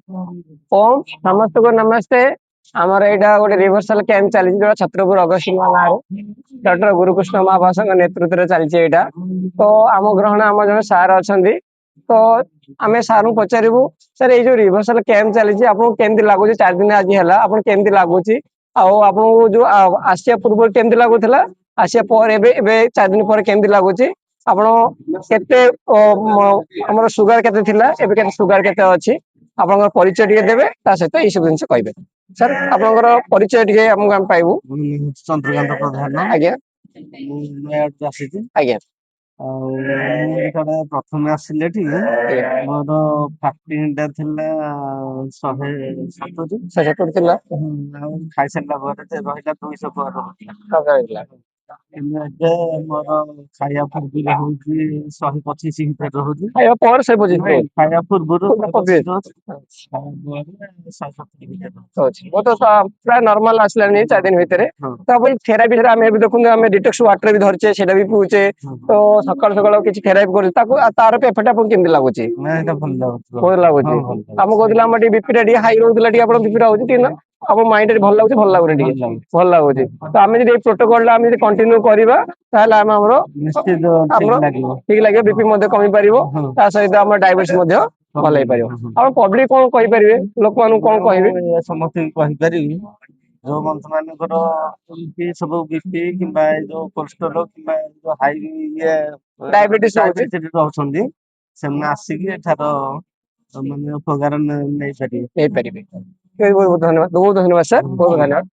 ओम समस्त को नमस्ते। आमर यहाँ गोटे रिवर्सल कैंप चली छत्रपुर अगस्तिन गाँव डॉक्टर गुरुकृष्ण महाभाष नेतृत्व में चलती तो आम ग्रहण आम जन सार अच्छा तो आम सार पचारू सर ये जो रिवर्सल कैंप चली आपको केमती लगुच 4 दिन आज है आपको केमती लगुच आपको जो आसिया पूर्व केमती लगुला आसिया पर 4 दिन पर केमती लगुच आपड़ सुगर के सुगर के अच्छी आपन परिचय टे देवे सहित ये सब जिन कहे सर आपंकर परिचय टे पाइबू चंद्रकांत प्रधान आज्ञा आज्ञा प्रथम आसिले मोर फास्टिंग शहे 70 खाई सारा रहा 200 पर मोर खाया पूर्व हूँ 125 भितर रोचे खाया पर 125 खाया पूर्व वो तो प्राय नॉर्मल आसला 4 दिन भितर तो थेरापी देखो डिटॉक्स वाटर भी धरचे सेटा भी पीछे तो सकाल सकाल किसी थेरापी कर तार एफेक्ट आपको केमती लगुच भल लगुच आम कहते बीपी हाई रोला बीपी रोचे आप माइंड भल लगुच भल लगुनि भल लगुच तो आम जो प्रोटोकॉल कंटिन्यू करवा ठीक लगे बीपी कमी पार सहित आम डायबिटीज भल हो पब्लिक कौन कहींपर लोक मान कौन कहे समस्त जो मंथ मान सब बीपी कि कोलेस्ट्रोल कि हाई डायबिटीज रोचे से आसिक माने उपकार नहीं पारे बहुत बहुत धन्यवाद सर बहुत धन्यवाद।